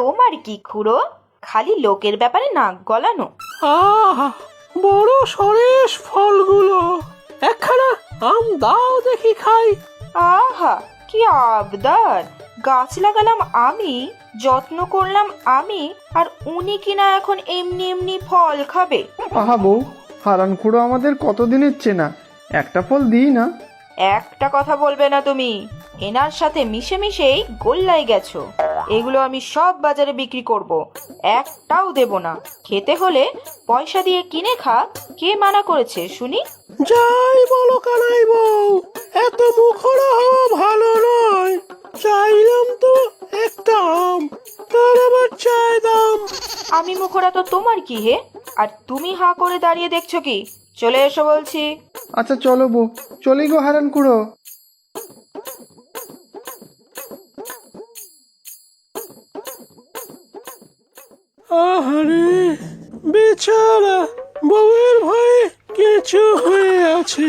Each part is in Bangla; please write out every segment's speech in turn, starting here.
তোমার কি খুড়ো, খালি লোকের ব্যাপারে নাক গলানো? আহা, বড় সরেস ফলগুলো। একখানা আম দাও দেখি খাই। আহা, কি আবদার! গাছ লাগালাম আমি, যত্ন করলাম আমি, আর উনি কিনা এখন এমনি এমনি ফল খাবে? আহা বউ, হারান খুড়ো আমাদের কতদিনের চেনা, একটা ফল দিই না। একটা কথা বলবে না তুমি। এনার সাথে মিশে মিশেই গোল্লাই গেছো। এগুলো আমি সব বাজারে বিক্রি করব, একটাও দেব না। খেতে হলে পয়সা দিয়ে কিনে খা। কে মানা করেছে শুনি? যাই বলো কানাই বউ, এত মুখরা হওয়া ভালো নয়। চাইলাম তো একটা আম, তার আবার চাই দাম। আমি মুখরা তো তোমার কি হে? আর তুমি হাঁ করে দাঁড়িয়ে দেখছো কি? চলে এসো বলছি। আচ্ছা চলো বউ, চলি গো হারান খুড়ো। আহারে বেচারা, বউয়ের ভয়ে কিছু হয়ে আছে।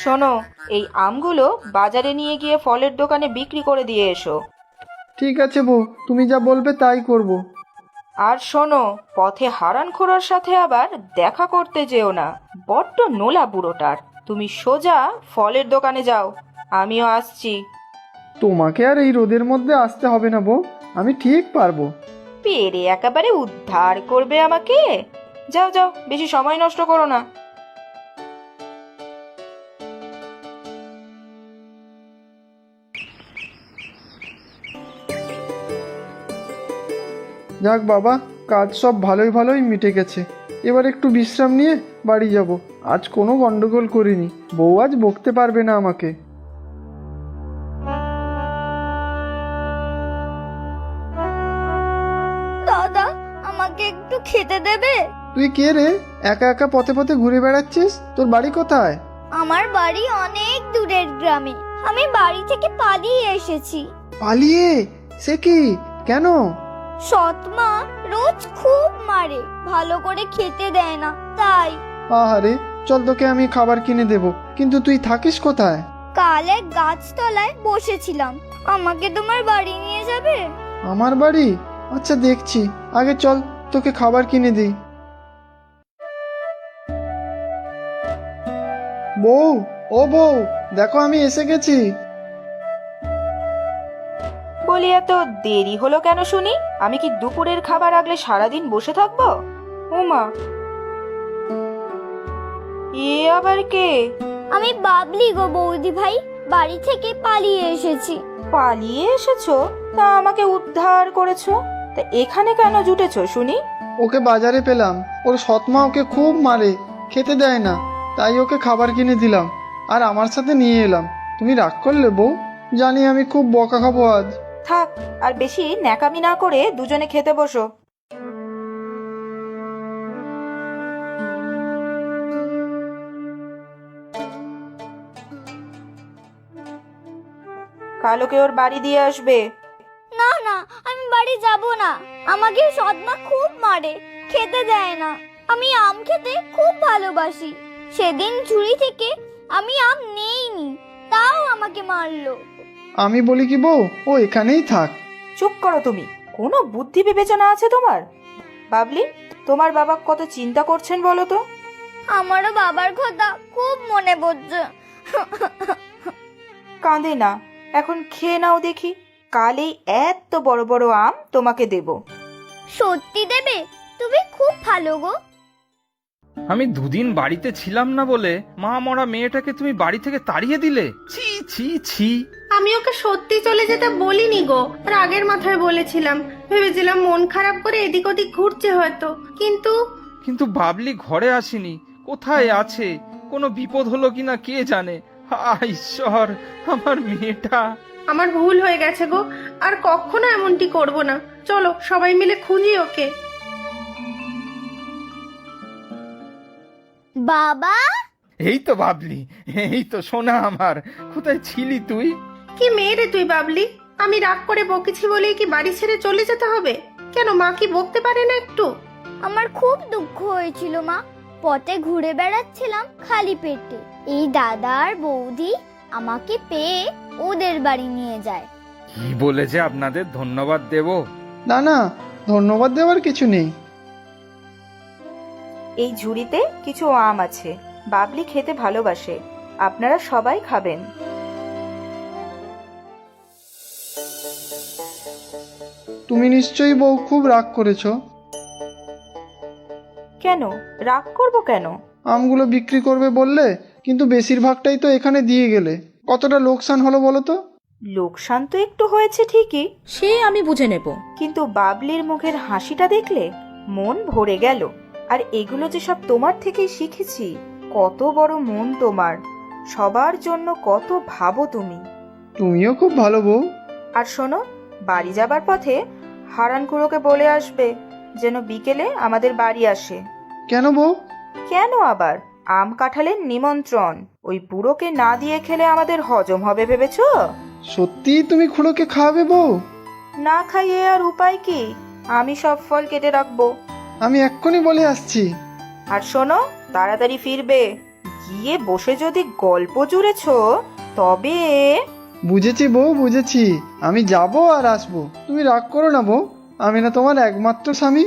শোনো, এই আমগুলো বাজারে নিয়ে গিয়ে ফলের দোকানে বিক্রি করে দিয়ে এসো। ঠিক আছে বউ, তুমি যা বলবে তাই করব। আর শোনো, পথে হারান খুড়োর সাথে আবার দেখা করতে যেও না, বড্ড নোলা বুড়োটার। তুমি সোজা ফলের দোকানে যাও, আমিও আসছি। তোমাকে আর এই রোদের মধ্যে আসতে হবে না বউ, আমি ঠিক পারবো। পেরে একেবারে উদ্ধার করবে আমাকে। যাও যাও, বেশি সময় নষ্ট করো না। যাক বাবা, কাজ সব ভালোই ভালোই মিটে গেছে। এবার একটু বিশ্রাম নিয়ে বাড়ি যাব। আজ কোনো গন্ডগোল করিনি, বউ আজ বকতে পারবে না আমাকে। দাদা, আমাকে একটু খেতে দেবে? তুই কে রে, একা একা পথে পথে ঘুরে বেড়াচ্ছিস? তোর বাড়ি কোথায়? আমার বাড়ি অনেক দূরের গ্রামে। আমি বাড়ি থেকে পালিয়ে এসেছি। পালিয়ে? সে কি, কেন? সৎমা রোজ খুব মারে, ভালো করে খেতে দেয় না, তাই। আহারে, চল তোকে আমি খাবার কিনে দেব, কিন্তু তুই থাকিস কোথায়? কাল এক গাছতলায় বসেছিলাম, আমাকে তোমার বাড়ি নিয়ে যাবে? আমার বাড়ি? আচ্ছা দেখছি, আগে চল তোকে খাবার কিনে দিই। বউ, ও বউ, দেখো আমি এসে গেছি। বলি, এত দেরি হলো কেন শুনি? আমি কি দুপুরের খাবার আগলে সারাদিন বসে থাকবো? উমা, এ আবার কে? আমি বাবলি গো বৌদি ভাই, বাড়ি থেকে পালিয়ে এসেছি। পালিয়ে এসেছো? তা আমাকে উদ্ধার করেছো, তা এখানে কেন জুটেছো শুনি? ওকে বাজারে পেলাম, ওর সৎমা ওকে খুব মারে, খেতে দেয় না, তাই ওকে খাবার কিনে দিলাম আর আমার সাথে নিয়ে এলাম। তুমি রাগ করলে বউ? জানি আমি খুব বকা খাবো আজ। থাক, আর বেশি ন্যাকামি না করে দুজনে খেতে বসো। কাল ওকে ওর বাড়ি দিয়ে আসবে। না না, আমি বাড়ি যাব না। আমাকে সৎমা খুব মারে, খেতে দেয় না। আমি আম খেতে খুব ভালোবাসি। সেদিন ঝুড়ি থেকে আমি আম নেইনি, তাও আমাকে মারলো। আমি বলি কি বউ, ও এখানেই থাক। চুপ করো তুমি, কোনো বুদ্ধি বিবেচনা আছে তোমার? বাবলি, তোমার বাবা কত চিন্তা করছেন বলো তো? আমারও বাবার কথা খুব মনে পড়ছে। কাঁদে না, এখন খেয়ে নাও দেখি। কালেই এত বড় বড় আম তোমাকে দেব। সত্যি দেবে? তুমি খুব ভালো গো। আমি দুদিন বাড়িতে ছিলাম না বলে মা মরা মেয়েটাকে তুমি বাড়ি থেকে তাড়িয়ে দিলে? ছি ছি ছি। আমি ওকে সত্যি চলে যেতে বলিনি গো, রাগের মাথায় বলেছিলাম। ভেবেছিলাম মন খারাপ করে এদিক ওদিক ঘুরছে হয়তো, কিন্তু কিন্তু বাবলি ঘরে আসেনি, কোথায় আছে? কোনো বিপদ হলো কিনা কে জানে। হায় ঈশ্বর, আমার মেয়েটা। আমার ভুল হয়ে গেছে গো, আর কখনো এমনটি করব না। চলো সবাই মিলে খুঁজি ওকে। বাবা, এই তো বাবলি, এই তো সোনা আমার। কোথায় ছিলি তুই? কি মেয়ে রে তুই বাবলি! আমি রাগ করে বকেছি বলেই কি বাড়ি ছেড়ে চলে যেতে হবে? কেন, মা কি বকতে পারে না একটু? আমার খুব দুঃখ হয়েছিল মা। পথে ঘুরে বেড়াচ্ছিলাম খালি পেটে। এই দাদা আর বৌদি আমাকে পেয়ে ওদের বাড়ি নিয়ে যায়। কি বলে যে আপনাদের ধন্যবাদ দেব। না না, ধন্যবাদ দেওয়ার কিছু নেই। এই ঝুড়িতে কিছু আম আছে, বাবলি খেতে ভালোবাসে, আপনারা সবাই খাবেন। তুমি নিশ্চয়ই বউ খুব রাগ করেছো। কেন রাগ করব কেন? আমগুলো বিক্রি করবে বললে, কিন্তু বেশিরভাগটাই তো এখানে দিয়ে গেলে। কতটা লোকসান হলো বলো তো? লোকসান তো একটু হয়েছে ঠিকই, সে আমি বুঝে নেব। কিন্তু বাবলির মুখের হাসিটা দেখলে মন ভরে গেল। আর এগুলো যে সব তোমার থেকেই শিখেছি। কত বড় মন তোমার, সবার জন্য কত ভাবো তুমি। তুমিও খুব ভালো বউ। আর শোনো, বাড়ি যাবার পথে হারানকুড়োকে বলে আসবে যেন বিকেলে আমাদের বাড়ি আসে। কেন বউ? কেন আবার? আম কাঁঠালের নিমন্ত্রণ। ওই বুড়োকে না দিয়ে খেলে আমাদের হজম হবে ভেবেছো? সত্যিই তুমি খুড়োকে খাওয়াবে বউ? না খাইয়ে আর উপায় কি? আমি সব ফল কেটে রাখবো। আমি এক্ষুনি বলে আসছি। আর শোনো, তাড়াতাড়ি ফিরবে। গিয়ে বসে যদি গল্প জুড়েছো তবে। বুঝেছি বউ, বুঝেছি। আমি যাবো আর আসবো, তুমি রাগ করো না বউ। আমি না তোমার একমাত্র স্বামী?